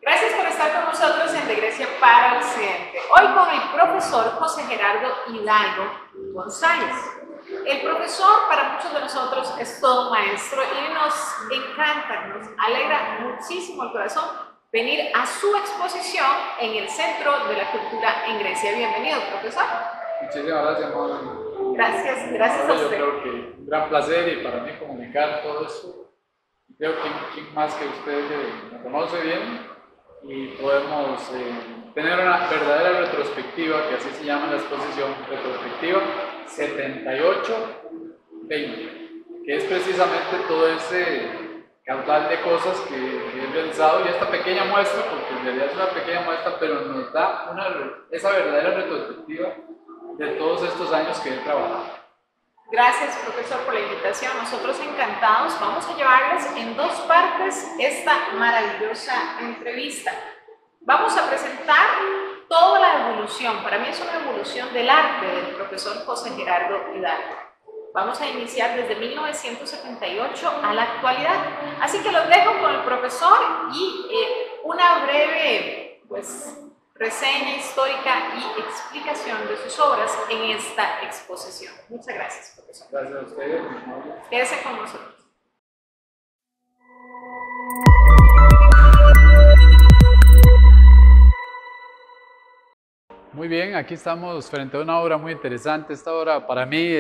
Gracias por estar con nosotros en De Grecia para Occidente. Hoy con el profesor José Gerardo Hidalgo González. El profesor para muchos de nosotros es todo un maestro y nos encanta, nos alegra muchísimo el corazón venir a su exposición en el Centro de la Cultura en Grecia. Bienvenido, profesor. Muchísimas gracias, Manuel. Gracias a usted. Yo creo que un gran placer y para mí comunicar todo esto. Creo que quien más que usted me conoce bien y podemos tener una verdadera retrospectiva, que así se llama la exposición, retrospectiva 78-20, que es precisamente todo ese caudal de cosas que he realizado y esta pequeña muestra, porque en realidad es una pequeña muestra, pero nos da esa verdadera retrospectiva de todos estos años que he trabajado. Gracias, profesor, por la invitación. Nosotros encantados. Vamos a llevarles en dos partes esta maravillosa entrevista. Vamos a presentar toda la evolución. Para mí es una evolución del arte del profesor José Gerardo Hidalgo. Vamos a iniciar desde 1978 a la actualidad. Así que los dejo con el profesor y una breve, reseña histórica y explicación de sus obras en esta exposición. Muchas gracias, profesor. Gracias a ustedes. Quédese con nosotros. Muy bien, aquí estamos frente a una obra muy interesante. Esta obra para mí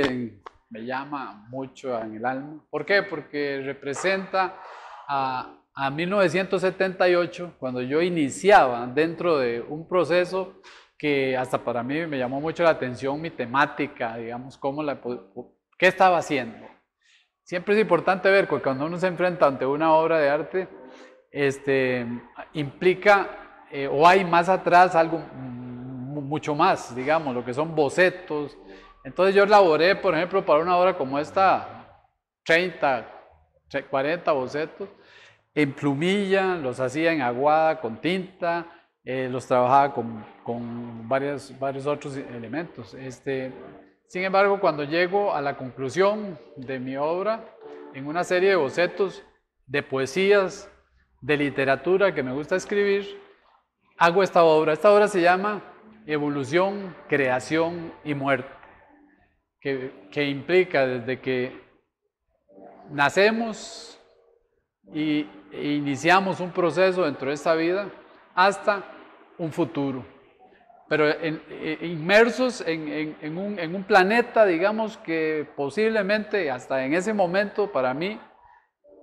me llama mucho en el alma. ¿Por qué? Porque representa a 1978, cuando yo iniciaba dentro de un proceso que hasta para mí me llamó mucho la atención, mi temática, digamos, qué estaba haciendo. Siempre es importante ver que cuando uno se enfrenta ante una obra de arte, implica o hay más atrás algo mucho más, digamos, lo que son bocetos. Entonces yo elaboré, por ejemplo, para una obra como esta, 30, 40 bocetos, en plumilla, los hacía en aguada con tinta, los trabajaba con varios otros elementos. Sin embargo, cuando llego a la conclusión de mi obra, en una serie de bocetos de poesías, de literatura que me gusta escribir, hago esta obra. Esta obra se llama Evolución, Creación y Muerte, que implica desde que nacemos e iniciamos un proceso dentro de esta vida hasta un futuro, pero inmersos en un planeta, digamos, que posiblemente hasta en ese momento para mí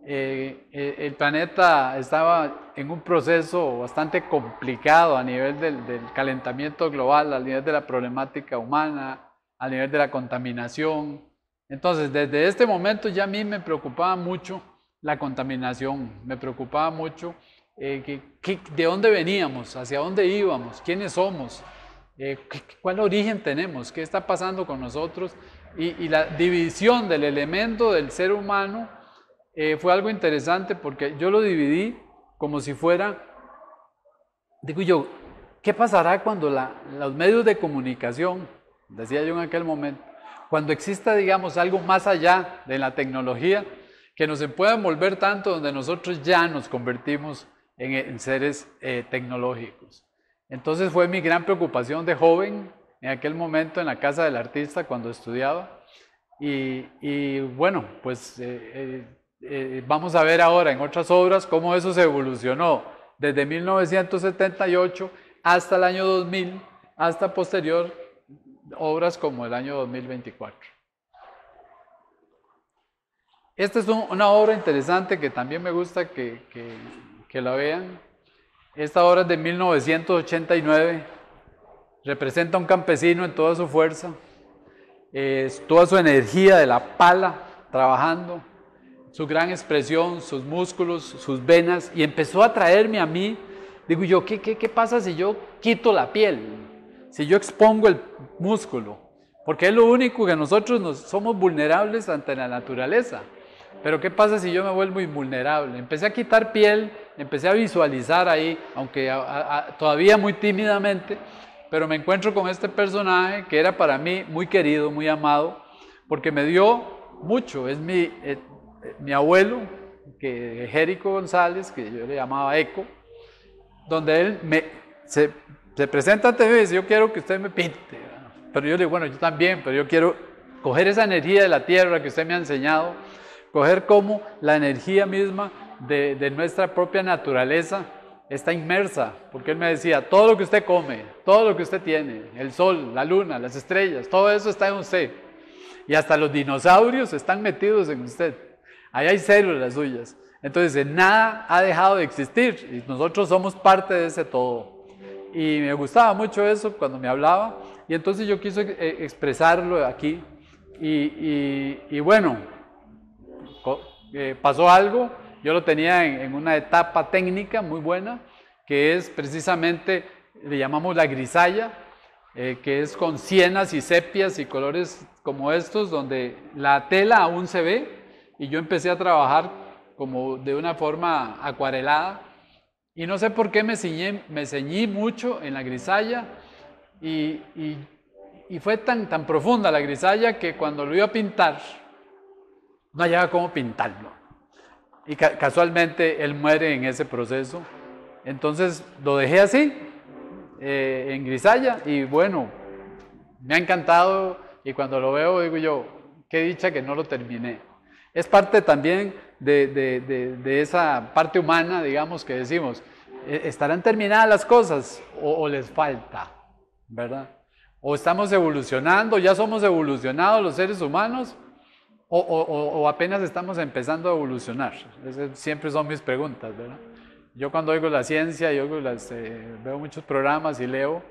el planeta estaba en un proceso bastante complicado a nivel del calentamiento global, a nivel de la problemática humana, a nivel de la contaminación. Entonces, desde este momento ya a mí me preocupaba mucho la contaminación, me preocupaba mucho de dónde veníamos, hacia dónde íbamos, quiénes somos, cuál origen tenemos, qué está pasando con nosotros, y la división del elemento del ser humano fue algo interesante porque yo lo dividí como si fuera, digo yo, ¿qué pasará cuando los medios de comunicación, decía yo en aquel momento, cuando exista, digamos, algo más allá de la tecnología, que nos pueda envolver tanto donde nosotros ya nos convertimos en seres tecnológicos? Entonces fue mi gran preocupación de joven, en aquel momento en la casa del artista cuando estudiaba, y bueno, pues vamos a ver ahora en otras obras cómo eso se evolucionó desde 1978 hasta el año 2000, hasta posterior obras como el año 2024. Esta es una obra interesante que también me gusta que la vean. Esta obra es de 1989, representa a un campesino en toda su fuerza, toda su energía de la pala trabajando, su gran expresión, sus músculos, sus venas, y empezó a traerme a mí. Digo yo, ¿qué pasa si yo quito la piel? Si yo expongo el músculo, porque es lo único que nosotros somos vulnerables ante la naturaleza. Pero ¿qué pasa si yo me vuelvo invulnerable? Empecé a quitar piel, empecé a visualizar ahí, aunque todavía muy tímidamente, pero me encuentro con este personaje que era para mí muy querido, muy amado, porque me dio mucho. Es mi abuelo, Jérico González, que yo le llamaba Eco, donde él se presenta ante mí y dice, yo quiero que usted me pinte. Pero yo le digo, bueno, yo también, pero yo quiero coger esa energía de la tierra que usted me ha enseñado, coger como la energía misma de nuestra propia naturaleza está inmersa, porque él me decía, todo lo que usted come, todo lo que usted tiene, el sol, la luna, las estrellas, todo eso está en usted. Y hasta los dinosaurios están metidos en usted. Ahí hay células suyas. Entonces, nada ha dejado de existir y nosotros somos parte de ese todo. Y me gustaba mucho eso cuando me hablaba y entonces yo quise expresarlo aquí. Y bueno, pasó algo, yo lo tenía en una etapa técnica muy buena, que es precisamente, le llamamos la grisalla, que es con sienas y sepias y colores como estos, donde la tela aún se ve, y yo empecé a trabajar como de una forma acuarelada, y no sé por qué me ceñí mucho en la grisalla, y fue tan profunda la grisalla que cuando lo iba a pintar, no hallaba cómo pintarlo. Y casualmente él muere en ese proceso. Entonces lo dejé así, en grisalla, y bueno, me ha encantado, y cuando lo veo digo yo, qué dicha que no lo terminé. Es parte también de esa parte humana, digamos, que decimos, ¿estarán terminadas las cosas o les falta? ¿Verdad? ¿O estamos evolucionando, ya somos evolucionados los seres humanos? ¿O apenas estamos empezando a evolucionar? Esas siempre son mis preguntas, ¿verdad? Yo cuando oigo la ciencia, veo muchos programas y leo,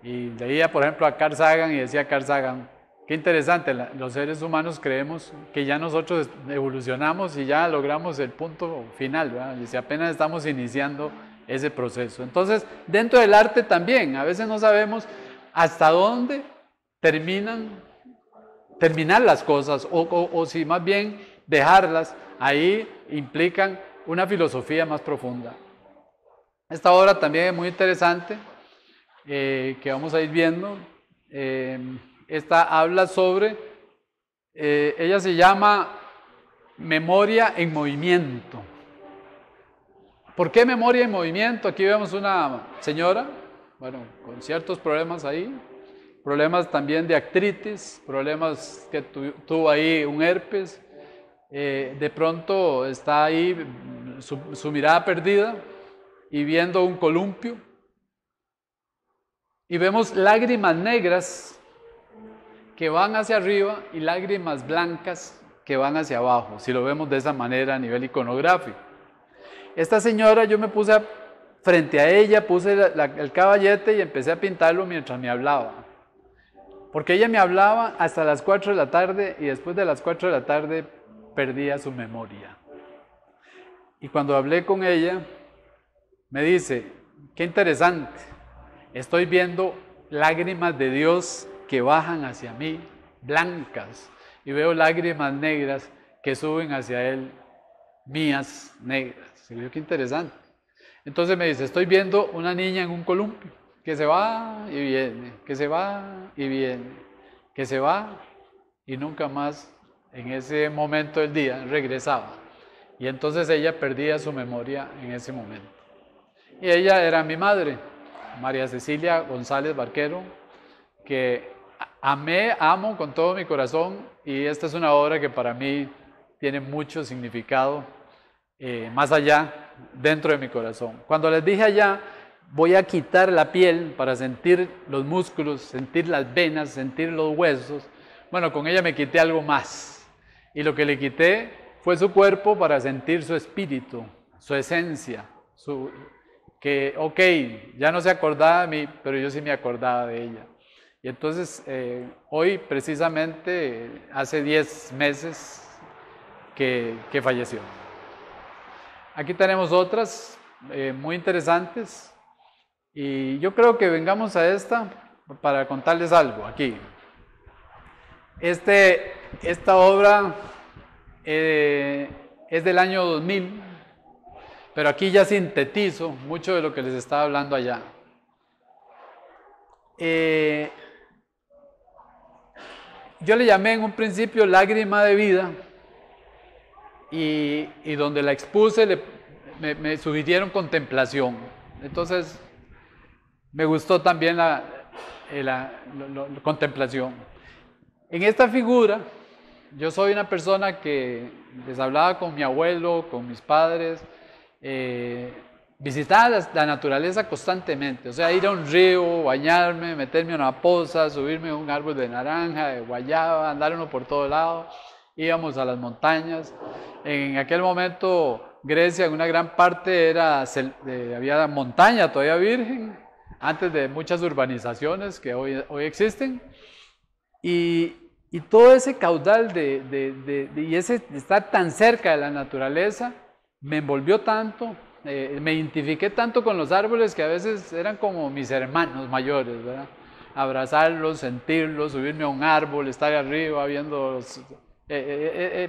y leía por ejemplo a Carl Sagan y decía Carl Sagan, qué interesante, los seres humanos creemos que ya nosotros evolucionamos y ya logramos el punto final, ¿verdad? Y si apenas estamos iniciando ese proceso. Entonces, dentro del arte también, a veces no sabemos hasta dónde terminar las cosas, o si más bien dejarlas, ahí implican una filosofía más profunda. Esta obra también es muy interesante, que vamos a ir viendo. Esta habla sobre, ella se llama Memoria en Movimiento. ¿Por qué memoria en movimiento? Aquí vemos una señora, bueno, con ciertos problemas ahí, problemas también de artritis, problemas que tuvo ahí un herpes, de pronto está ahí su mirada perdida y viendo un columpio, y vemos lágrimas negras que van hacia arriba y lágrimas blancas que van hacia abajo, si lo vemos de esa manera a nivel iconográfico. Esta señora, yo me puse frente a ella, puse el caballete y empecé a pintarlo mientras me hablaba. Porque ella me hablaba hasta las 4 de la tarde y después de las 4 de la tarde perdía su memoria. Y cuando hablé con ella, me dice, qué interesante, estoy viendo lágrimas de Dios que bajan hacia mí, blancas, y veo lágrimas negras que suben hacia Él, mías negras. Y yo, qué interesante. Entonces me dice, estoy viendo una niña en un columpio, que se va y viene, que se va y viene, que se va y nunca más en ese momento del día regresaba. Y entonces ella perdía su memoria en ese momento. Y ella era mi madre, María Cecilia González Barquero, que amo con todo mi corazón, y esta es una obra que para mí tiene mucho significado, más allá, dentro de mi corazón. Cuando les dije allá, voy a quitar la piel para sentir los músculos, sentir las venas, sentir los huesos. Bueno, con ella me quité algo más. Y lo que le quité fue su cuerpo para sentir su espíritu, su esencia, que, ok, ya no se acordaba de mí, pero yo sí me acordaba de ella. Y entonces, hoy precisamente, hace 10 meses que falleció. Aquí tenemos otras muy interesantes. Y yo creo que vengamos a esta para contarles algo aquí. Esta obra es del año 2000, pero aquí ya sintetizo mucho de lo que les estaba hablando allá. Yo le llamé en un principio Lágrima de Vida, y donde la expuse me sugirieron contemplación. Entonces, me gustó también la contemplación. En esta figura, yo soy una persona que les hablaba con mi abuelo, con mis padres, visitaba la naturaleza constantemente, o sea, ir a un río, bañarme, meterme en una poza, subirme a un árbol de naranja, de guayaba, andar uno por todo lado, íbamos a las montañas. En aquel momento, Grecia, en una gran parte había montaña todavía virgen, antes de muchas urbanizaciones que hoy existen, y todo ese caudal y ese estar tan cerca de la naturaleza me envolvió tanto, me identifiqué tanto con los árboles que a veces eran como mis hermanos mayores, ¿verdad? Abrazarlos, sentirlos, subirme a un árbol, estar arriba viéndolos.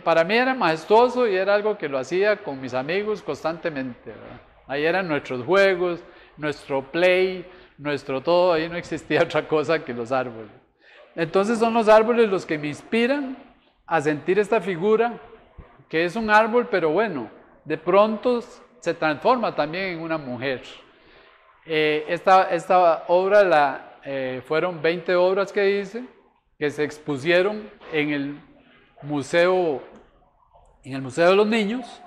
Para mí era majestuoso y era algo que lo hacía con mis amigos constantemente, ¿verdad? Ahí eran nuestros juegos, nuestro play, nuestro todo, ahí no existía otra cosa que los árboles. Entonces son los árboles los que me inspiran a sentir esta figura, que es un árbol, pero bueno, de pronto se transforma también en una mujer. Esta obra fueron 20 obras que hice, que se expusieron en el Museo de los Niños,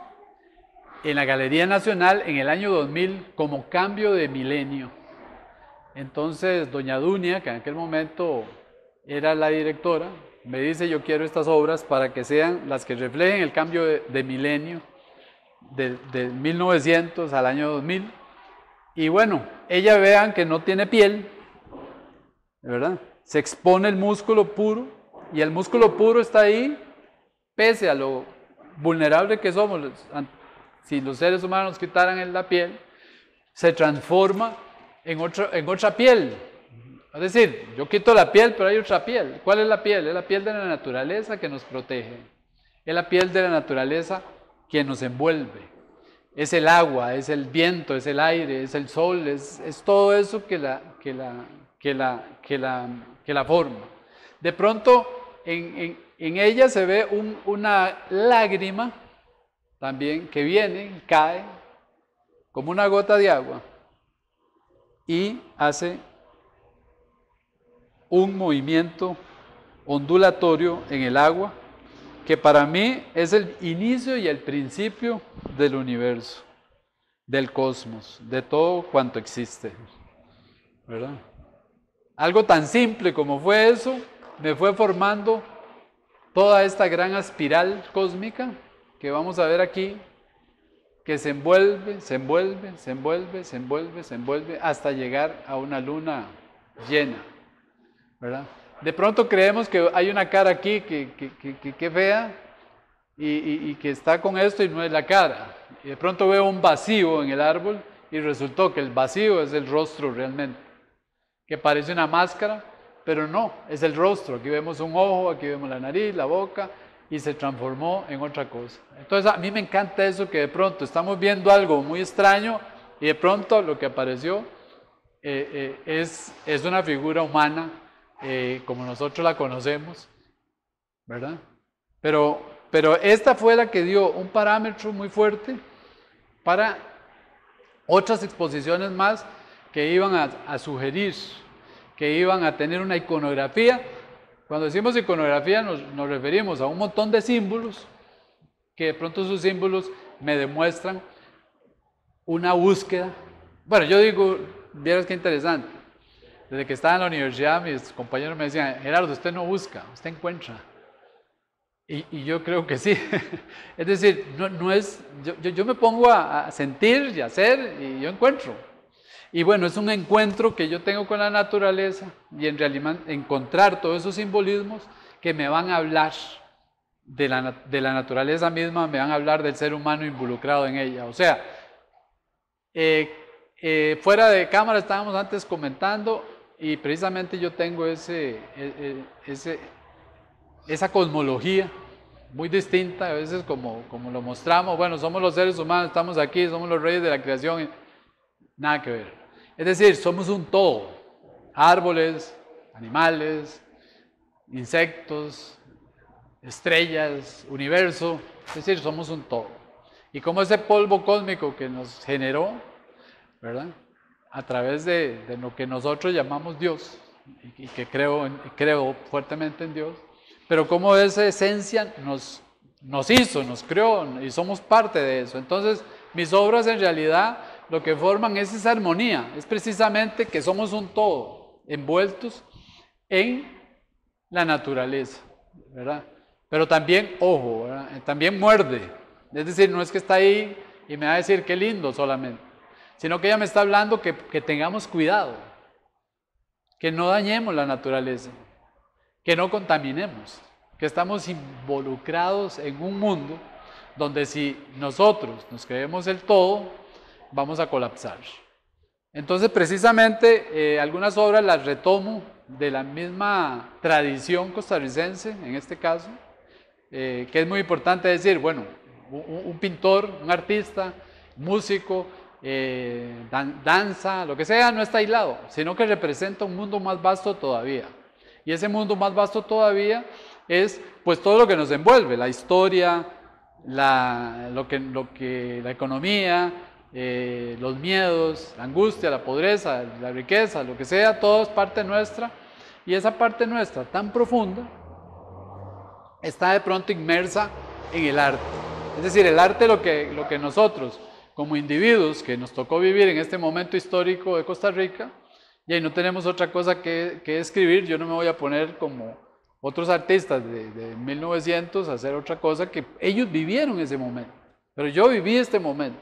en la Galería Nacional en el año 2000 como cambio de milenio. Entonces doña Dunia, que en aquel momento era la directora, me dice: yo quiero estas obras para que sean las que reflejen el cambio de milenio de 1900 al año 2000. Y bueno, ella vean que no tiene piel, ¿verdad? Se expone el músculo puro y el músculo puro está ahí pese a lo vulnerable que somos. Si los seres humanos quitaran la piel, se transforma en otra piel. Es decir, yo quito la piel, pero hay otra piel. ¿Cuál es la piel? Es la piel de la naturaleza que nos protege. Es la piel de la naturaleza que nos envuelve. Es el agua, es el viento, es el aire, es el sol, es todo eso que la forma. De pronto, en ella se ve una lágrima también que viene, cae como una gota de agua y hace un movimiento ondulatorio en el agua que para mí es el inicio y el principio del universo, del cosmos, de todo cuanto existe, ¿verdad? Algo tan simple como fue eso, me fue formando toda esta gran espiral cósmica que vamos a ver aquí, que se envuelve, se envuelve, se envuelve, se envuelve, se envuelve, hasta llegar a una luna llena, ¿verdad? De pronto creemos que hay una cara aquí que fea y que está con esto y no es la cara. Y de pronto veo un vacío en el árbol y resultó que el vacío es el rostro realmente, que parece una máscara, pero no, es el rostro. Aquí vemos un ojo, aquí vemos la nariz, la boca, y se transformó en otra cosa. Entonces a mí me encanta eso, que de pronto estamos viendo algo muy extraño y de pronto lo que apareció es una figura humana como nosotros la conocemos, ¿verdad? Pero esta fue la que dio un parámetro muy fuerte para otras exposiciones más que iban a sugerir, que iban a tener una iconografía. Cuando decimos iconografía nos referimos a un montón de símbolos, que de pronto esos símbolos me demuestran una búsqueda. Bueno, yo digo, vieras qué interesante, desde que estaba en la universidad mis compañeros me decían: Gerardo, usted no busca, usted encuentra. Y yo creo que sí. Es decir, no es, yo me pongo a sentir y a hacer y yo encuentro. Y bueno, es un encuentro que yo tengo con la naturaleza y en realidad encontrar todos esos simbolismos que me van a hablar de la naturaleza misma, me van a hablar del ser humano involucrado en ella. O sea, fuera de cámara estábamos antes comentando y precisamente yo tengo esa cosmología muy distinta, a veces como lo mostramos. Bueno, somos los seres humanos, estamos aquí, somos los reyes de la creación, nada que ver. Es decir, somos un todo, árboles, animales, insectos, estrellas, universo, es decir, somos un todo. Y como ese polvo cósmico que nos generó, ¿verdad? a través de lo que nosotros llamamos Dios, y que creo fuertemente en Dios, pero cómo esa esencia nos hizo, nos creó y somos parte de eso. Entonces, mis obras en realidad lo que forman es esa armonía, es precisamente que somos un todo, envueltos en la naturaleza, ¿verdad? Pero también, ojo, ¿verdad? También muerde, es decir, no es que está ahí y me va a decir qué lindo solamente, sino que ella me está hablando que tengamos cuidado, que no dañemos la naturaleza, que no contaminemos, que estamos involucrados en un mundo donde si nosotros nos creemos el todo, vamos a colapsar. Entonces, precisamente, algunas obras las retomo de la misma tradición costarricense, en este caso, que es muy importante decir, bueno, un pintor, un artista, músico, danza, lo que sea, no está aislado, sino que representa un mundo más vasto todavía. Y ese mundo más vasto todavía es pues todo lo que nos envuelve, la historia, la economía, los miedos, la angustia, la pobreza, la riqueza, lo que sea, todo es parte nuestra. Y esa parte nuestra tan profunda está de pronto inmersa en el arte. Es decir, el arte lo que nosotros, como individuos que nos tocó vivir en este momento histórico de Costa Rica, y ahí no tenemos otra cosa que escribir. Yo no me voy a poner como otros artistas de 1900 a hacer otra cosa, que ellos vivieron ese momento, pero yo viví este momento.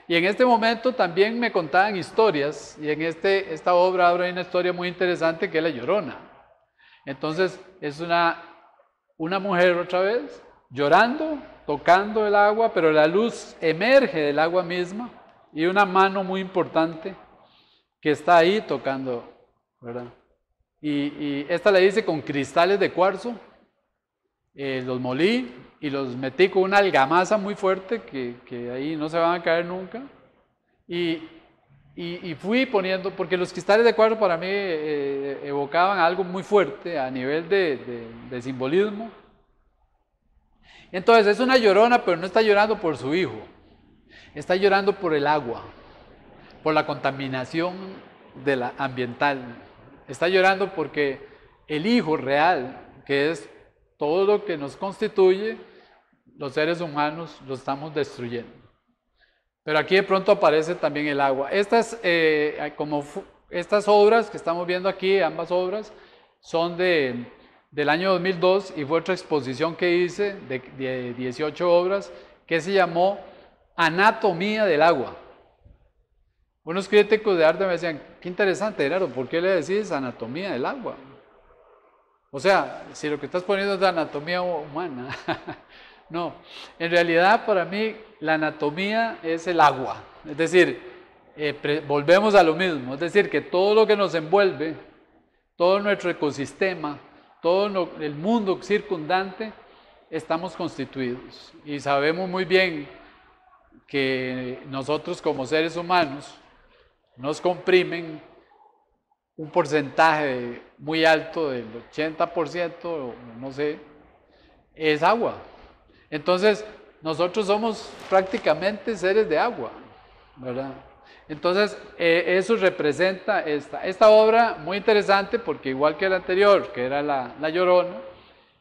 Y en este momento también me contaban historias, y en esta obra hay una historia muy interesante que es La Llorona. Entonces es una mujer otra vez, llorando, tocando el agua, pero la luz emerge del agua misma, y una mano muy importante que está ahí tocando, ¿verdad? Y esta la hice con cristales de cuarzo, los molí y los metí con una argamasa muy fuerte que ahí no se van a caer nunca, y fui poniendo, porque los cristales de cuarzo para mí evocaban algo muy fuerte a nivel de simbolismo. Entonces es una llorona, pero no está llorando por su hijo, está llorando por el agua, por la contaminación ambiental. Está llorando porque el hijo real, que es todo lo que nos constituye, los seres humanos lo estamos destruyendo. Pero aquí de pronto aparece también el agua. Estas obras que estamos viendo aquí, ambas obras, son del año 2002, y fue otra exposición que hice de 18 obras que se llamó Anatomía del agua. Unos críticos de arte me decían, qué interesante, Gerardo, ¿por qué le decís anatomía del agua? O sea, si lo que estás poniendo es la anatomía humana. No, en realidad para mí la anatomía es el agua. Es decir, volvemos a lo mismo, es decir, que todo lo que nos envuelve, todo nuestro ecosistema, todo el mundo circundante, estamos constituidos. Y sabemos muy bien que nosotros como seres humanos nos comprimen un porcentaje muy alto, del 80%, no sé, es agua. Entonces, nosotros somos prácticamente seres de agua, ¿verdad? Entonces, eso representa esta obra muy interesante, porque igual que la anterior, que era la Llorona,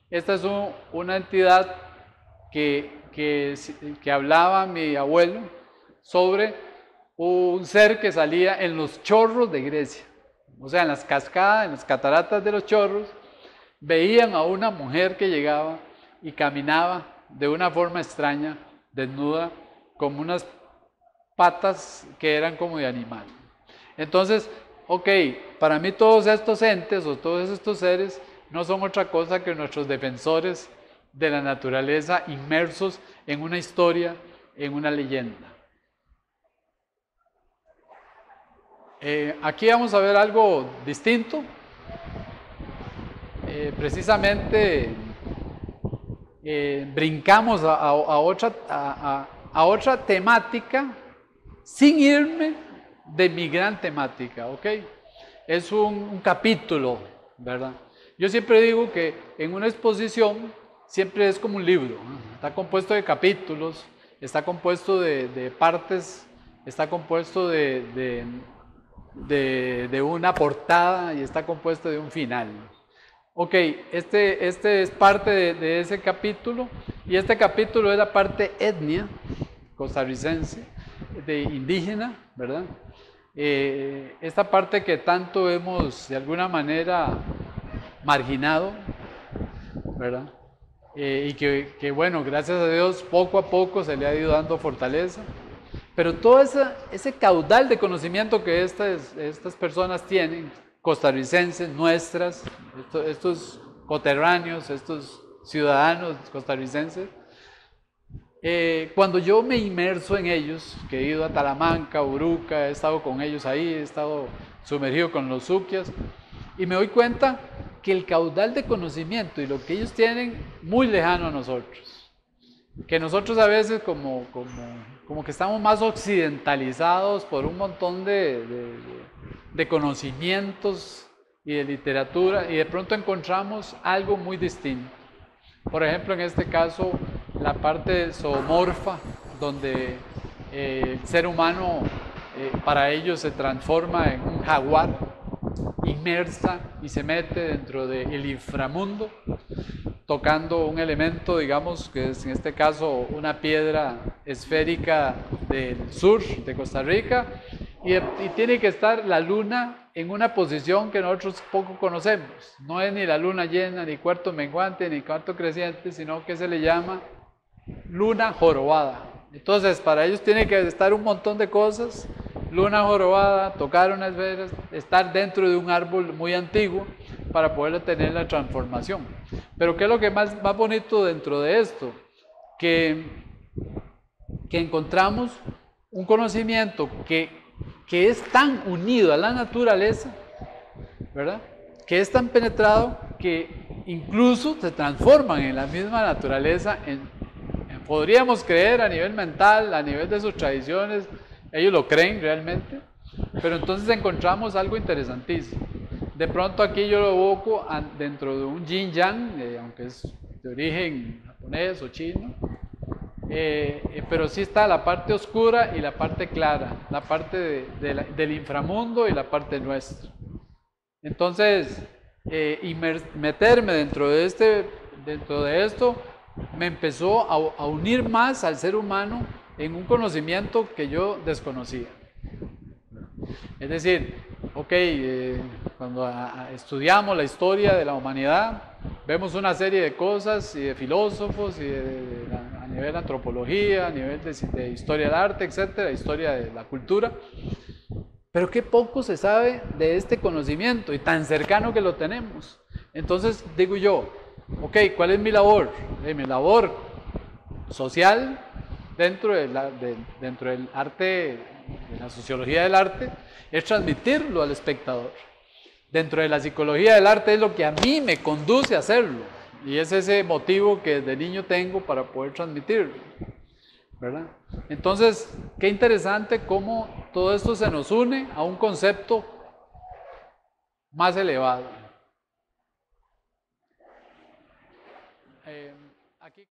esta es una entidad que hablaba mi abuelo sobre un ser que salía en los chorros de Grecia, o sea, en las cascadas, en las cataratas de los chorros, veían a una mujer que llegaba y caminaba de una forma extraña, desnuda, como unas patas que eran como de animal. Entonces, ok, para mí todos estos entes o todos estos seres no son otra cosa que nuestros defensores de la naturaleza, inmersos en una historia, en una leyenda. Aquí vamos a ver algo distinto. Precisamente brincamos a otra temática sin irme de mi gran temática, ¿ok? Es un capítulo, ¿verdad? Yo siempre digo que en una exposición siempre es como un libro, ¿no? Está compuesto de capítulos, está compuesto de partes, está compuesto de de una portada y está compuesto de un final. Ok, este es parte de ese capítulo, y este capítulo es la parte etnia costarricense, de indígena, ¿verdad? Esta parte que tanto hemos de alguna manera marginado, ¿verdad? Y que bueno, gracias a Dios poco a poco se le ha ido dando fortaleza, pero todo ese caudal de conocimiento que estas personas tienen, costarricenses, nuestras, estos coterráneos, estos ciudadanos costarricenses, cuando yo me inmerso en ellos, que he ido a Talamanca, Uruca, he estado con ellos ahí, he estado sumergido con los suquias, y me doy cuenta que el caudal de conocimiento y lo que ellos tienen muy lejano a nosotros, que nosotros a veces como que estamos más occidentalizados por un montón de conocimientos y de literatura, y de pronto encontramos algo muy distinto. Por ejemplo, en este caso, la parte zoomorfa, donde el ser humano para ellos se transforma en un jaguar, inmersa y se mete dentro del inframundo, tocando un elemento, digamos, que es en este caso una piedra esférica del sur de Costa Rica, y tiene que estar la luna en una posición que nosotros poco conocemos. No es ni la luna llena, ni cuarto menguante, ni cuarto creciente, sino que se le llama luna jorobada. Entonces, para ellos tiene que estar un montón de cosas: luna jorobada, tocar unas velas, estar dentro de un árbol muy antiguo para poder tener la transformación. Pero ¿qué es lo que más bonito dentro de esto? Que encontramos un conocimiento que es tan unido a la naturaleza, ¿verdad? Que es tan penetrado que incluso se transforman en la misma naturaleza, podríamos creer a nivel mental, a nivel de sus tradiciones, ellos lo creen realmente, pero entonces encontramos algo interesantísimo. De pronto aquí yo lo evoco dentro de un yin yang, aunque es de origen japonés o chino, pero sí está la parte oscura y la parte clara, la parte del inframundo y la parte nuestra. Entonces, meterme dentro de esto me empezó a unir más al ser humano en un conocimiento que yo desconocía. Es decir, ok, cuando estudiamos la historia de la humanidad, vemos una serie de cosas y de filósofos y a nivel de antropología, a nivel de historia del arte, etcétera, historia de la cultura, pero qué poco se sabe de este conocimiento y tan cercano que lo tenemos. Entonces digo yo, ok, ¿cuál es mi labor? Mi labor social dentro del arte, de la sociología del arte, es transmitirlo al espectador. Dentro de la psicología del arte es lo que a mí me conduce a hacerlo, y es ese motivo que desde niño tengo para poder transmitirlo, ¿verdad? Entonces, qué interesante cómo todo esto se nos une a un concepto más elevado. Aquí